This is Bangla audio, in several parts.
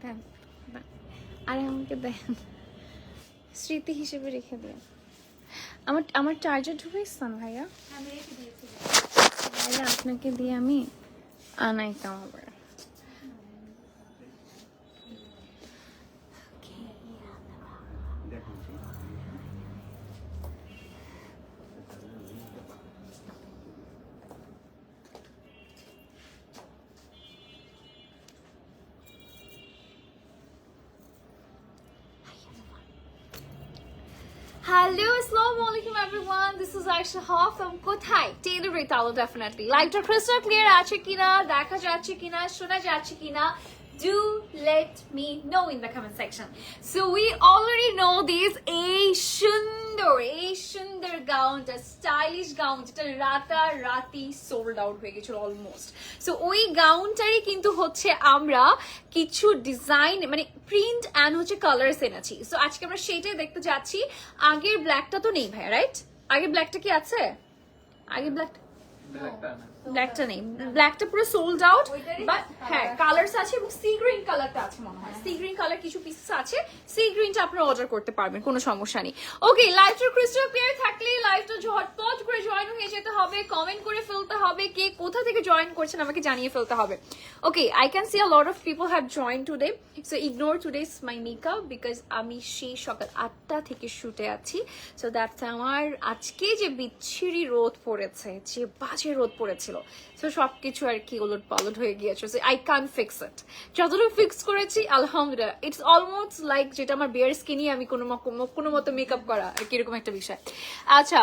দেন আরে আমাকে দেন, স্মৃতি হিসেবে রেখে দেন। আমার আমার চার্জার ঢুকাইছেন ভাইয়া? আমি রেখে দিয়েছি। তাহলে আপনাকে দিয়ে আমি আনাইতাম আবার। Hello, Assalamualaikum everyone. This is Aisha Hoff from কোথায় টেইলর রিতালো ডেফিনেটলি লাইভটা ক্রিস্টাল ক্লিয়ার আছে কিনা, দেখা যাচ্ছে কিনা, শোনা যাচ্ছে কিনা, do let me know in the comment section. So we already know this এই সুন্দর গাউনটা, স্টাইলিশ গাউন যেটা রাতারাতি সোল্ড আউট হয়ে গেছিল অলমোস্ট। সো ওই গাউনটারই কিন্তু হচ্ছে আমরা কিছু ডিজাইন মানে প্রিন্ট অ্যান্ড হচ্ছে কালার্স এনেছি। সো আজকে আমরা সেটাই দেখতে যাচ্ছি। আগের ব্ল্যাকটা তো নেই ভাই, রাইট? আগের ব্ল্যাকটা কি আছে? আগের ব্ল্যাকটা নেই, ব্ল্যাকটা পুরো সোল্ড আউট। বাট হ্যাঁ কালারস আছে এবং সি গ্রিন কালারটা আছে মনে হয়, সি গ্রিন কালার কিছু পিসেস আছে, সি গ্রিনটা আপনারা অর্ডার করতে পারবেন, কোনো সমস্যা নেই। ওকে, লাইভটা ক্রিস্টাল ক্লিয়ার থাকলে লাইভটা ঝটপট করে জয়েন হয়ে যেতে হবে, কমেন্ট করে ফেলতে হবে, কে কোথা থেকে জয়েন করছেন আমাকে জানিয়ে ফেলতে হবে। Okay, I can see a lot of people have join today, so ignore today's my makeup because আমি সেই সকাল 8টা থেকে শুটে আছি। সো দ্যাটস আমার আজকে যে বিচ্ছিরি রোদ পড়েছে, যে বাজে রোদ পড়েছিল, সো সবকিছু আর কি উলট পালট হয়ে গিয়েছে। So I can fix it, যতটুকু ফিক্স করেছি আলহামদুলিল্লাহ ইটস অলমোস্ট লাইক যেটা আমার বেয়ার স্কিনই আমি কোনো মতো মেকআপ করা আর কিরকম একটা বিষয়। আচ্ছা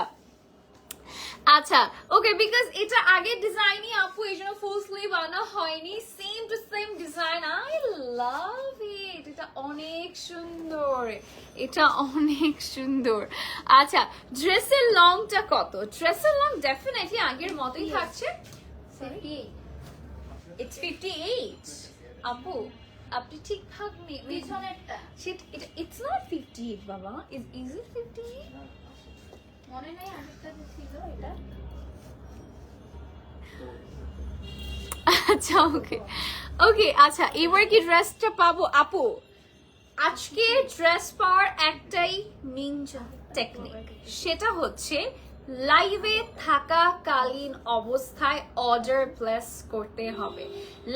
ওকে, বিকজ এটা আগের ডিজাইনই আপু, এই জন্য ফুল স্লিভ আনা হয়নি, same to same design. I love it, এটা অনেক সুন্দর, এটা অনেক সুন্দর। আচ্ছা, ড্রেসের লংটা কত? ড্রেসের লং ডেফিনেটলি আগের মতোই থাকছে। 58 It's 58 আপু, আপনি ঠিকঠাক পিছনেরটা it's not 58 বাবা, is it 58? মনে নাই আগেরটা যে ছিল এটা। আচ্ছা ওকে ওকে, আচ্ছা এবার কি ড্রেসটা পাবো আপু? আজকে ড্রেস পাওয়ার একটাই নিনজা টেকনিক, সেটা হচ্ছে লাইভে থাকাকালীন অবস্থায় অর্ডার প্লেস করতে হবে।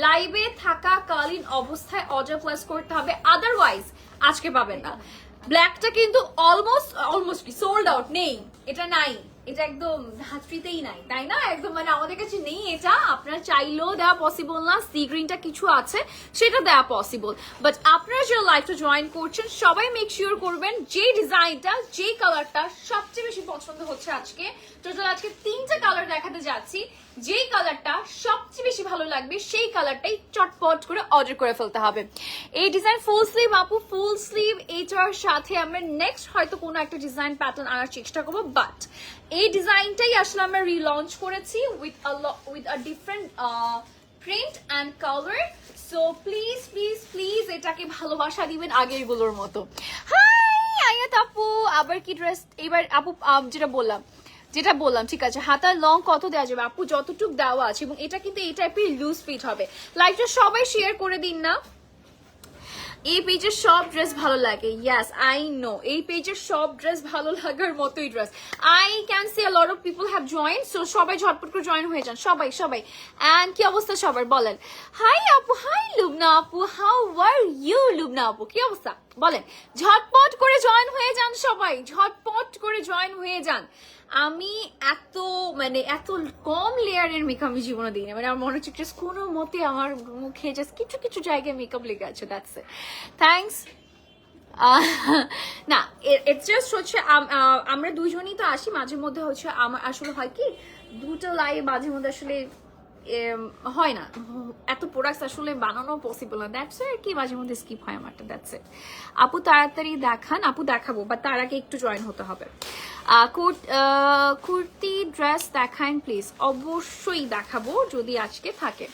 লাইভে থাকাকালীন অবস্থায় অর্ডার প্লেস করতে হবে, আদারওয়াইজ আজকে পাবেন না। ব্ল্যাকটা কিন্তু অলমোস্ট কি সোল্ড আউট, নেই, এটা নাই, এটা একদম হাতড়িতেই নাই, তাই না? একদম মানে আমাদের কাছে নেই এটা, আপনারা চাইলেও দেওয়া পসিবল না। সি গ্রিনটা কিছু আছে সেটা দেওয়া পসিবল, বাট আপনারা যে লাইভটা জয়েন করছেন সবাই মেক শিওর করবেন যে ডিজাইনটা, যে কালারটা সবচেয়ে বেশি পছন্দ হচ্ছে আজকে। টোটাল আজকে 3টা কালার দেখাতে যাচ্ছি, যেই কালারটা সবচেয়ে বেশি ভালো লাগবে সেই কালারটাই চটপট করে অর্ডার করে ফেলতে হবে। এই ডিজাইন ফুল স্লিভ আপু, ফুল স্লিভ, এইটার সাথে আমরা নেক্সট হয়তো কোনো একটা ডিজাইন প্যাটার্ন আনার চেষ্টা করবো, বাট এই ডিজাইনটাই আসলে আমরা রিলঞ্চ করেছি with a different print and colour. So please please please এটাকে ভালোবাসা দিবেন আগের গুলোর মতো। হাই আয়াত আপু, আবার কি ড্রেস এবার আপু? যেটা বললাম ঠিক আছে, হাতার লং কত দেওয়া যাবে আপু? যতটুক দেওয়া আছে, এবং এটা কিন্তু এই টাইপের লুজ ফিট হবে। লাইভটা সবাই শেয়ার করে দিন না। এই পেজের সব ড্রেস ভালো লাগে, ইয়াস আই নো, এই পেজের সব ড্রেস ভালো লাগার মতোই dress. I can see a lot of people have join, so সবাই ঝটপট করে জয়েন হয়ে যান, সবাই। অ্যান্ড কি অবস্থা সবার বলেন? হাই আপু, হাই লুবনা আপু, হাউ আর ইউ লুবনা আপু, কি অবস্থা বলেন? ঝটপট করে জয়েন হয়ে যান সবাই, ঝটপট করে জয়েন হয়ে যান। আমি এত কম লেয়ারের মেকআপ আমি জীবনে দিই না, মানে আমার মনে হচ্ছে জাস্ট কোনো মতে আমার মুখে জাস্ট কিছু জায়গায় মেকআপ লেগে আছে, দ্যাটস ইট। থ্যাঙ্কস। না, ইটস জাস্ট হচ্ছে আমরা দুজনই তো আসি, মাঝে মধ্যে হচ্ছে আমার আসলে হয় কি দুটো লাইভ মাঝে মধ্যে আসলে হয় না, এত প্রোডাক্টস আসলে বানানো পসিবল না, দ্যাটস আর কি মাঝে মধ্যে স্কিপ হয় আমারটা, দ্যাটস ইট। আপু তাড়াতাড়ি দেখান, আপু দেখাবো, বা তার আগে একটু জয়েন হতে হবে। কুর্তি ড্রেস দেখান প্লিজ, অবশ্যই দেখাবো যদি আজকে থাকে।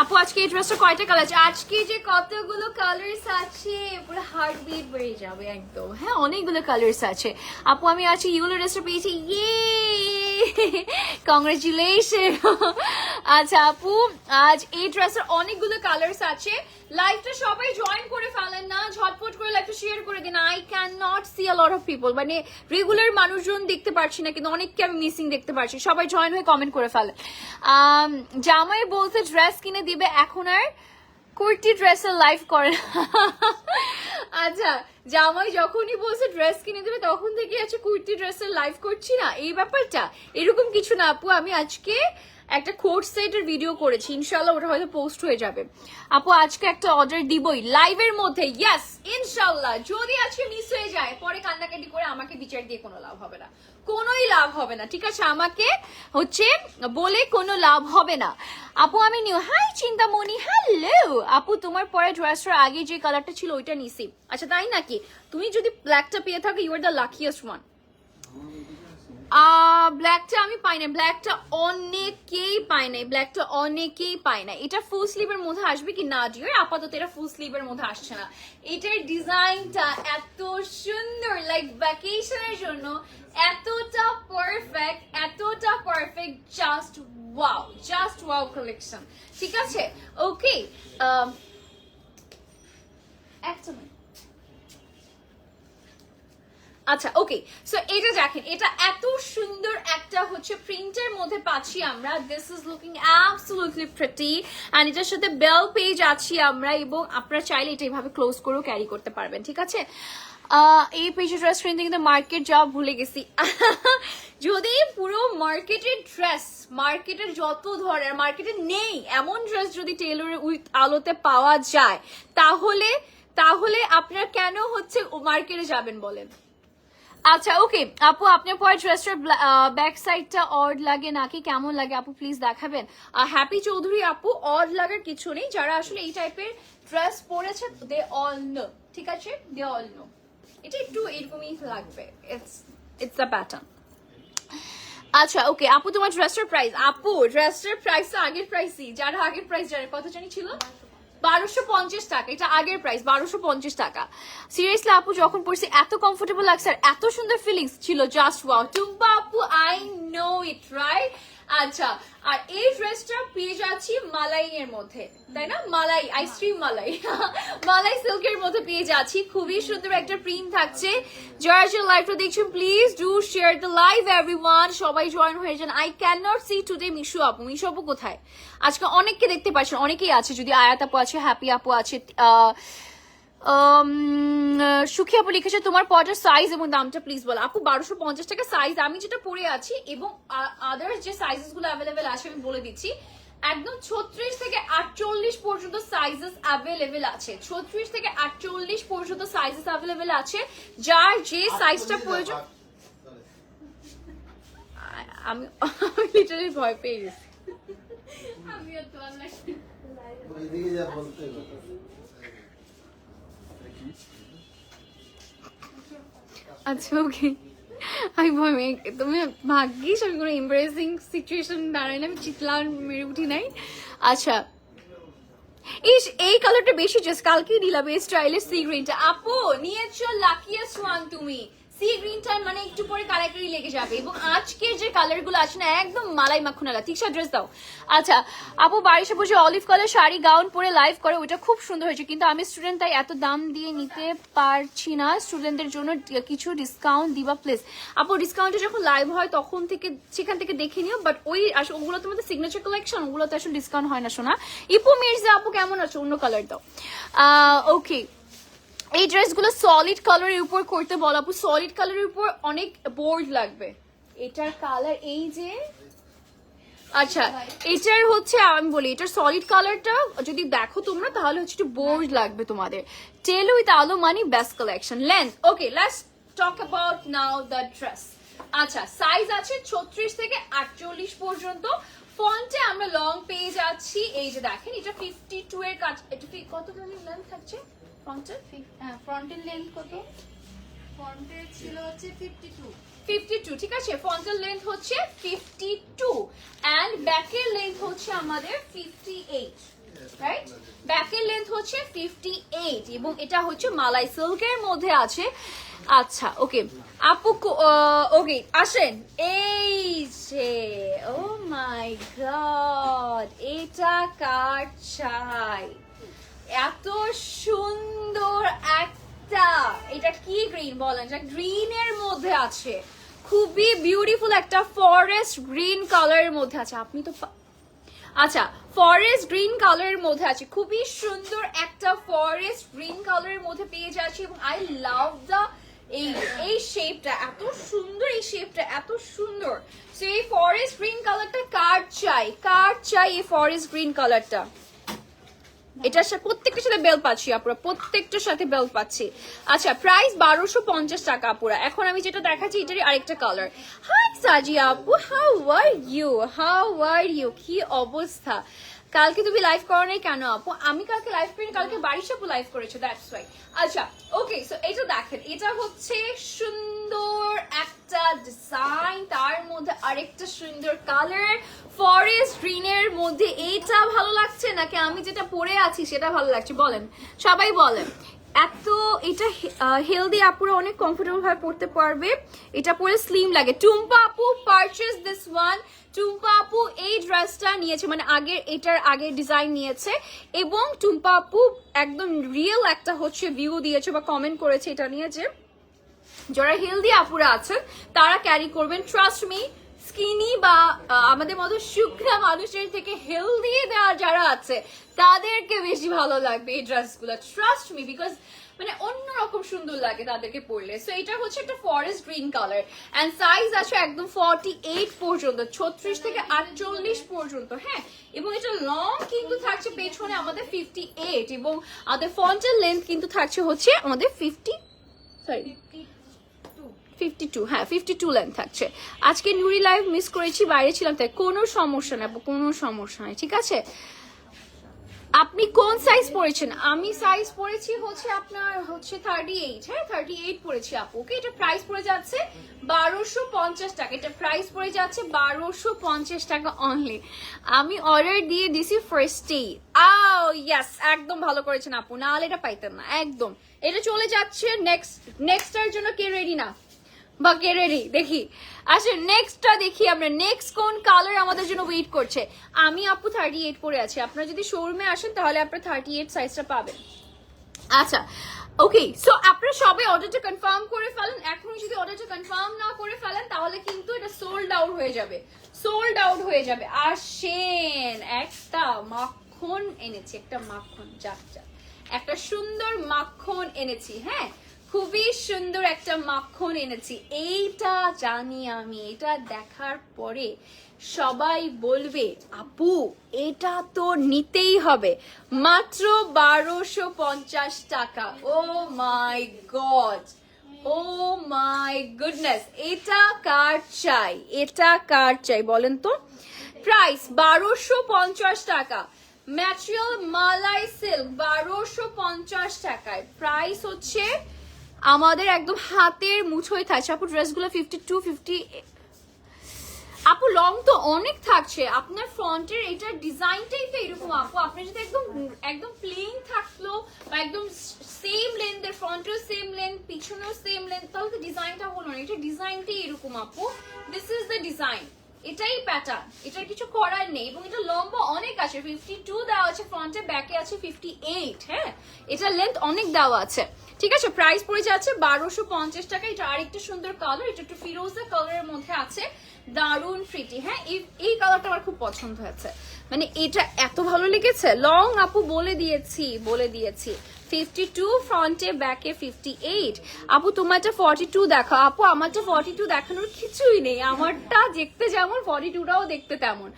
আপু আজকে এই ড্রেসটা কয়টা কালার আছে? আজকে যে কতগুলো কালার্স আছে পুরো হার্ট বিট বেড়ে যাবে একদম। হ্যাঁ অনেকগুলো কালার্স আছে আপু। আমি আজকে ইউলো ড্রেসটা পেয়েছি, ইয়ে কংগ্রেচুলেশন। আচ্ছা আপু, আজ এই ড্রেসের অনেকগুলো কালার্স আছে। লাইভটা সবাই জয়েন করে ফেলেন না, ঝটপট করে লাইভটা শেয়ার করে দিন। I can not C a lot of people, মানে রেগুলার মানুষজন দেখতে পারছি না, কিন্তু অনেককে আমি মিসিং দেখতে পারছি। সবাই জয়েন হয়ে কমেন্ট করে ফেলেন। জামাই বলতে ড্রেস কিনে দিবে, এখন আর কুর্তি ড্রেসের লাইভ করে না। আচ্ছা, জামাই যখনই বলছে ড্রেস কিনে দেবে তখন থেকে আছে কুর্তি ড্রেসের লাইভ করছি না, এই ব্যাপারটা এরকম কিছু না আপু। আমি আজকে একটা কোট সেটের ভিডিও করেছি, ইনশাল্লাহ ওটা হয়তো পোস্ট হয়ে যাবে। আপু আজকে একটা অর্ডার দিবই লাইভের মধ্যে, ইয়েস ইনশাল্লাহ। যদি আজকে মিস হয়ে যায় পরে কান্নাকাটি করে আমাকে বিচার দিয়ে কোনো লাভ হবে না, কোনোই লাভ হবে না, ঠিক আছে? আমাকে হচ্ছে বলে কোনো লাভ হবে না। আপু আমি নিউ, হাই চিন্তামণি, হ্যালো আপু। তোমার পরে ড্রেসটার আগে যে কালারটা ছিল ওইটা নিছি। আচ্ছা তাই নাকি? তুমি যদি ব্ল্যাকটা পেয়ে থাকো, you are the luckiest one. ব্ল্যাকটা আমি পাই না, ব্ল্যাকটা অনেকেই পায় নাই, ব্ল্যাকটা অনেকেই পায় না। এটা ফুল স্লিভের মধ্যে আসবে কি না ডিয়ার? আপাতত এটা ফুল স্লিভের মধ্যে আসছে না। এটার ডিজাইনটা এত সুন্দর, লাইক ভ্যাকেশনের জন্য এতটা পারফেক্ট, জাস্ট ওয়াও কালেকশন, ঠিক আছে? ওকে, একটা মিনিট। আচ্ছা ওকে, সো এটা দেখেন, এটা এত সুন্দর একটা হচ্ছে প্রিন্টের মধ্যে পাচ্ছি আমরা। This is looking absolutely pretty, and এটার সাথে বেল পেজ আছি আমরা, এবং আপনারা চাইলে এটা এইভাবে ক্লোজ করেও ক্যারি করতে পারবেন, ঠিক আছে? এই পেজের ড্রেস কিনতে কিন্তু মার্কেট যাওয়া ভুলে গেছি। যদি পুরো মার্কেটের ড্রেস, মার্কেটের যত ধরনের, মার্কেটে নেই এমন ড্রেস যদি টেলরের উইথ আলোতে পাওয়া যায়, তাহলে আপনারা কেন হচ্ছে মার্কেটে যাবেন বলেন? আচ্ছা ওকে আপু, আপনার পরে ড্রেসটার ব্যাক সাইডটা অড লাগে নাকি কেমন লাগে আপু প্লিজ দেখাবেন। হ্যাপি চৌধুরী আপু, অড লাগার কিছু নেই, যারা আসলে এই টাইপের ড্রেস পরেছে দে অল নো, ঠিক আছে? দে অল নো এটা একটু এরকমই লাগবে, ইটস দ্য প্যাটার্ন। আচ্ছা ওকে আপু, তোমার ড্রেসটার প্রাইস? আপু ড্রেসটার প্রাইস তো আগের প্রাইসই, যারা আগের প্রাইস জানে কত জানি ছিল 1250 টাকা, এটা আগের প্রাইস 1250 টাকা। সিরিয়াসলি আপু যখন পড়ছি এত কমফোর্টেবল লাগছে আর এত সুন্দর ফিলিংস ছিল, জাস্ট ওয়াও। টুম্পা আপু আই নো ইট রাইট। আচ্ছা, আর এই ড্রেসটা পেয়ে যাচ্ছি মালাই এর মধ্যে, তাই না? মালাই আইসক্রিম মালাই মালাই সিল্কের মধ্যে পেয়ে যাচ্ছি, খুবই সুন্দর একটা প্রিন্ট থাকছে। যারা যে লাইভটা দেখছেন please do share the live everyone, সবাই জয়েন হয়ে যান। I can not see today Mishu আপু, মিশু আপু কোথায়? আজকে অনেককে দেখতে পাচ্ছেন, অনেকেই আছে, যদি আয়াত আপু আছে, হ্যাপি আপু আছে, সুখী আপু লিখেছে তোমার পটার সাইজ এবং দামটা প্লিজ বলো। আপু 1250 টাকা সাইজ, আমি যেটা পরে আছি, এবং আদার্স যে সাইজেস গুলো অ্যাভেলেবেল আছে আমি বলে দিচ্ছি। একদম 36 থেকে 48 পর্যন্ত সাইজেস অ্যাভেলেবেল আছে, 36 থেকে 48 পর্যন্ত সাইজেস অ্যাভেলেবেল আছে। যার যে সাইজটা প্রয়োজন, আমি লিটারালি ভয় পেয়ে গেছি। আমিও তো অনলাইন আচ্ছা ওকে, আমি ভয় পেয়ে, তুমি ভাগ্যিস আমি কোনো এমব্রেসিং সিচুয়েশন দাঁড়াই না, আমি চিৎলাম মেরে উঠি নাই। আচ্ছা এই কালারটা বেশি জাস্ট কালকেই দিলাম, এই স্টাইলের সি গ্রিনটা। আপু নিয়েছো লাকিয়েস্ট ওয়ান তুমি, সি গ্রিনটা মানে একটু পরে কালারটাই লেগে যাবে, এবং আজকের যে কালার গুলো আছে না একদম মালাই মাখুনালা। তিশা ড্রেস দাও। আচ্ছা আপু বাড়িতে বসে অলিভ কালার শাড়ি গাউন পরে লাইভ করে, ওইটা খুব সুন্দর হয়েছে, কিন্তু আমি স্টুডেন্ট তাই এত দাম দিয়ে নিতে পারছি না, স্টুডেন্টদের জন্য কিছু ডিসকাউন্ট দিবা প্লিজ। আপু ডিসকাউন্টে যখন লাইভ হয় তখন থেকে সেখান থেকে দেখে নিও, বাট ওই ওগুলো তোমাদের সিগনেচার কালেকশন, ওগুলোতে আসলে ডিসকাউন্ট হয় না শোনা। ইপু মির্জা আপু কেমন আছো? অন্য কালার দাও। ওকে, এই ড্রেসগুলো সলিড কালারের উপর করতে বলো আপু, সলিড কালারের উপর অনেক বোল্ড লাগবে। এটার কালার এই যে, আচ্ছা এটার হচ্ছে আমি বলি, এটার সলিড কালারটা যদি দেখো তোমরা তাহলে হচ্ছে একটু বোল্ড লাগবে তোমাদের। টেল উইথ আলো money best collection. Length okay, let's talk about now the dress. আচ্ছা সাইজ আছে 36 থেকে 48 পর্যন্ত। ফন্টে আমরা লং পেয়ে যাচ্ছি, এই যে দেখেন এটা 52 এর কাছে, এটা কত লেন্থ থাকছে ফ্রন্টের? ফ্রন্টের লেন্থ কত? ফ্রন্টের ছিল হচ্ছে 52, ঠিক আছে? ফ্রন্টাল লেন্থ হচ্ছে 52 এন্ড ব্যাকের লেন্থ হচ্ছে আমাদের 58, রাইট? ব্যাকের লেন্থ হচ্ছে 58 এবং এটা হচ্ছে মালাই সিল্কের মধ্যে আছে। আচ্ছা ওকে আপু, ওকে আসেন, এই যে ও মাই গড, এটা কার চাই? এত সুন্দর একটা, এটা কি গ্রিন বলেন, এটা গ্রিনের মধ্যে আছে, খুবই বিউটিফুল একটা ফরেস্ট গ্রিন কালারের মধ্যে আছে। আপনি তো আচ্ছা, ফরেস্ট গ্রিন কালারের মধ্যে আছে, খুবই সুন্দর একটা ফরেস্ট গ্রিন কালারের মধ্যে পেয়ে যাচ্ছি। এবং আই লাভ দ্য এই শেপটা, এত সুন্দর, এই শেপটা এত সুন্দর। সো এই ফরেস্ট গ্রিন কালারটা কার চাই, কার চাই এই ফরেস্ট গ্রিন কালারটা? এটার সাথে প্রত্যেকটার সাথে বেল পাচ্ছি আপুরা, প্রত্যেকটার সাথে বেল পাচ্ছি। আচ্ছা, প্রাইস 1250 টাকা আপুরা। এখন আমি যেটা দেখাচ্ছি এটারই আরেকটা কালার। হাই সাজিয়া আপু, how are you, how are you, কি অবস্থা? কালকে তুমি লাইভ করো নাই কেন আপু? আমি কালকে লাইভ করিনি, কালকে বাড়ির আপু লাইভ করেছো, দ্যাটস ওয়াই। আচ্ছা ওকে, সো এটা দেখেন, এটা হচ্ছে সুন্দর একটা ডিজাইন, তার মধ্যে আরেকটা সুন্দর কালার ফরেস্ট গ্রিনের মধ্যে। এইটা ভালো লাগছে নাকি আমি যেটা পরে আছি সেটা ভালো লাগছে? বলেন, সবাই বলেন। এত এটা হেলদি আপুরা অনেক কমফোর্টেবল ভাবে পড়তে পারবে, এটা পরে স্লিম লাগে। টুম্পা আপু পারচেজ দিস ওয়ান। টুম্পা আপু এই ড্রেসটা নিয়েছে, মানে এটার আগের ডিজাইন নিয়েছে, এবং টুম্পা আপু একদম রিয়েল একটা হচ্ছে ভিউ দিয়েছে বা কমেন্ট করেছে এটা নিয়ে, যে যারা হেলদি আপুরা আছেন তারা ক্যারি করবেন। ট্রাস্ট মি, স্কিনি বা আমাদের মতো শুকনা মানুষের থেকে হেলদি যারা আছে তাদেরকে বেশি ভালো লাগবে এই ড্রেসগুলো, ট্রাস্ট মি, বিকজ মানে অন্যরকম সুন্দর লাগে তাদেরকে পরলে। সো এটা হচ্ছে একটা forest green colour, and size আছে একদম 48 পর্যন্ত, 36 থেকে 48 পর্যন্ত, হ্যাঁ। এবং এটা লং কিন্তু থাকছে পেছনে আমাদের 58, এবং আমাদের ফন্টের লেন্থ কিন্তু থাকছে হচ্ছে আমাদের 52, হ্যাঁ 52 লেন্থ থাকছে। আজকে নুরি লাইভ মিস করেছি, বাইরে ছিলাম, তাই কোনো সমস্যা নেই, কোনো সমস্যা নেই, ঠিক আছে। আপনি কোন সাইজ পরেছেন? আমি সাইজ পরেছি হচ্ছে আপনার হচ্ছে 38, হ্যাঁ 38 পরেছি আপু। ওকে, এটা প্রাইস পড়ে যাচ্ছে 1250 টাকা, এটা প্রাইস পড়ে যাচ্ছে 1250 টাকা অনলি। আমি অর্ডার দিয়ে দিছি ফার্স্টেই। ইয়েস, একদম ভালো করেছেন আপু, নাহলে এটা পাইতেন না একদম। এটা চলে যাচ্ছে নেক্সটার জন্য। কে রেডি না বা কে রেডি দেখি? আচ্ছা, নেক্সটটা দেখি আমরা, নেক্সট কোন কালার আমাদের জন্য ওয়েট করছে। আমি আপু 38 পরে আছি, আপনারা যদি শোরুমে আসেন তাহলে আপনারা 38 সাইজটা পাবেন। আচ্ছা ওকে, সো আপনারা সবাই অর্ডারটা কনফার্ম করে ফেলেন। এখন যদি অর্ডারটা কনফার্ম না করে ফেলেন তাহলে কিন্তু এটা সোল্ড আউট হয়ে যাবে, সোল্ড আউট হয়ে যাবে। আসেন, একটা মাখন এনেছি, একটা মাখন, যাক একটা সুন্দর মাখন এনেছি, হ্যাঁ খুবই সুন্দর একটা মাখন এনেছি। এইটা জানি আমি, এটা দেখার পরে সবাই বলবে আপু এটা তো নিতেই হবে। মাত্র 1250 টাকা। ও মাই গড, ও মাই গুডনেস, এটা কার চাই, এটা কার চাই বলেন তো? প্রাইস 1250 টাকা, ম্যাটেরিয়াল মালাই সিল্ক 1250 টাকায়। প্রাইস হচ্ছে আমাদের একদম হাতের মুঠোয় থাকছে আপু। ড্রেসগুলো 52, 50 আপু, লং তো অনেক থাকছে। আপনার ফ্রন্টের এটার ডিজাইনটাই তো এরকম আপু। আপনি যদি একদম প্লেন থাকলো বা একদম সেম লেন্থের, ফ্রন্টেও সেম লেন্থ পিছনেও সেম লেন্থ, তাহলে তো ডিজাইনটা হলো না। এটা ডিজাইনটাই এরকম আপু, দিস ইজ দ্য ডিজাইন, এটাই প্যাটার্ন, এটার কিছু করার নেই। এবং এটা লম্বা অনেক আছে, 52 দেওয়া আছে ফ্রন্টে, ব্যাকে আছে 58, হ্যাঁ এটার লেন্থ অনেক দেওয়া আছে, ঠিক আছে। প্রাইস পড়ে যাচ্ছে 1250 টাকা। এটা আরেকটা সুন্দর কালার, এটা একটু ফিরোজা কালারের মধ্যে আছে, দারুন প্রিটি, হ্যাঁ এই কালারটা আমার খুব পছন্দ হয়েছে, মানে এটা এত ভালো লেগেছে। লং আপু বলে দিয়েছি 52 ফ্রন্টে, ব্যাকে 58। আপু তোমারটা 42 দেখো। আপু আমারটা 42 দেখানোর কিছুই নেই, আমারটা দেখতে যেমন 42টাও দেখতে তেমন।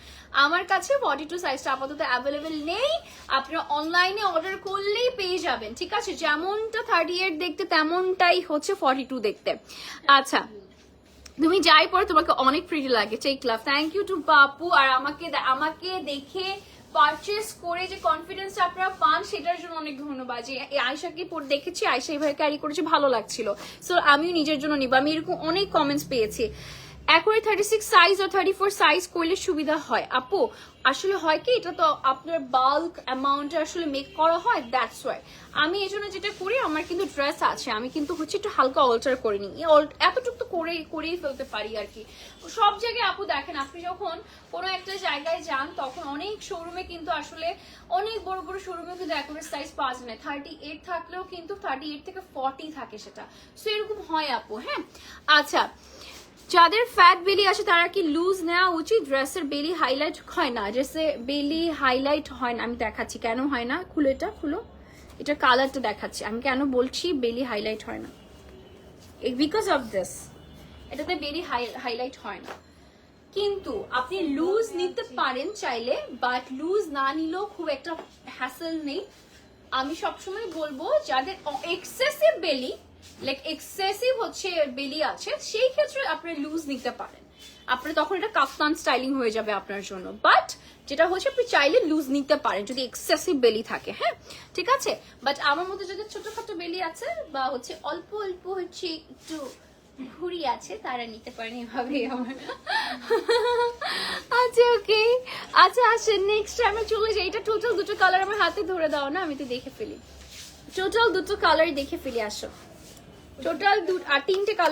আমার কাছে 42 সাইজটা আপাতত অ্যাভেলেবেল নেই, আপনারা অনলাইনে অর্ডার করলেই পেয়ে যাবেন, ঠিক আছে। যেমনটা 38 দেখতে তেমনটাই হচ্ছে 42 দেখতে। আচ্ছা, তুমি যাই পরে তোমাকে অনেক প্রিটি লাগে, take love. Thank you too বাপু। আর আমাকে দেখে পারচেস করে যে কনফিডেন্সটা আপনারা পান সেটার জন্য অনেক ধন্যবাদ। যে আয়শাকে দেখেছি, আয়শা এইভাবে ক্যারি করেছে, ভালো লাগছিল, সো আমিও নিজের জন্য নিব। আমি এরকম অনেক কমেন্টস পেয়েছি। একই 36 সাইজ ও 34 সাইজ করলে সুবিধা হয় আপু। আসলে হয় কি, এটা তো আপনার বাল্ক অ্যামাউন্টে আসলে মেক করা হয়, দ্যাটস ওয়াই। আমি এই জন্য যেটা করি, আমার কিন্তু ড্রেস আছে, আমি কিন্তু হচ্ছে একটু হালকা অল্টার করে নিই, এতটুকু তো করেই ফেলতে পারি আর কি। সব জায়গায় আপু দেখেন, আপনি যখন কোনো একটা জায়গায় যান তখন অনেক শোরুমে কিন্তু আসলে অনেক বড় বড় শোরুমে কিন্তু একই সাইজ পাওয়া যায় না, 38 থাকলেও কিন্তু 38 থেকে 40 থাকে সেটা, সো এরকম হয় আপু। হ্যাঁ আচ্ছা, যাদের ফ্যাট বেলি আছে তারা কি লুজ নেওয়া উচিত? ড্রেসের বেলি হাইলাইট হয় না, ড্রেসে বেলি হাইলাইট হয় না। আমি দেখাচ্ছি কেন হয় না, খুলো এটা, খুলো এটা, কালারটা দেখাচ্ছি আমি কেন বলছি বেলি হাইলাইট হয় না, বিকজ অফ দিস, এটাতে বেলি হাইলাইট হয় না। কিন্তু আপনি লুজ নিতে পারেন চাইলে, বাট লুজ না নিলেও খুব একটা হ্যাসেল নেই। আমি সবসময় বলবো যাদের এক্সেসিভ বেলি, লাইক এক্সেসিভ হচ্ছে বেলি আছে, সেই ক্ষেত্রে আপনি লুজ নিতে পারেন, আপনি তখন এটা কাফতান স্টাইলিং হয়ে যাবে আপনার জন্য। বাট যেটা হচ্ছে আপনি চাইলে লুজ নিতে পারেন যদি এক্সেসিভ বেলি থাকে। হ্যাঁ ঠিক আছে, বাট আমার মধ্যে যাদের ছোটখাটো বেলি আছে বা হচ্ছে অল্প অল্প হচ্ছে একটু ঘুরি আছে, তারা নিতে পারেন এভাবে আমার। আচ্ছা ওকে, আচ্ছা আসেন নেক্সট টাইমে চলে যাই। এটা টোটাল দুটো কালার আমার হাতে ধরে দাও না, আমি তো দেখে ফেলি, টোটাল দুটো কালার দেখে ফেলি। আসো টোটাল আর 3টে কালার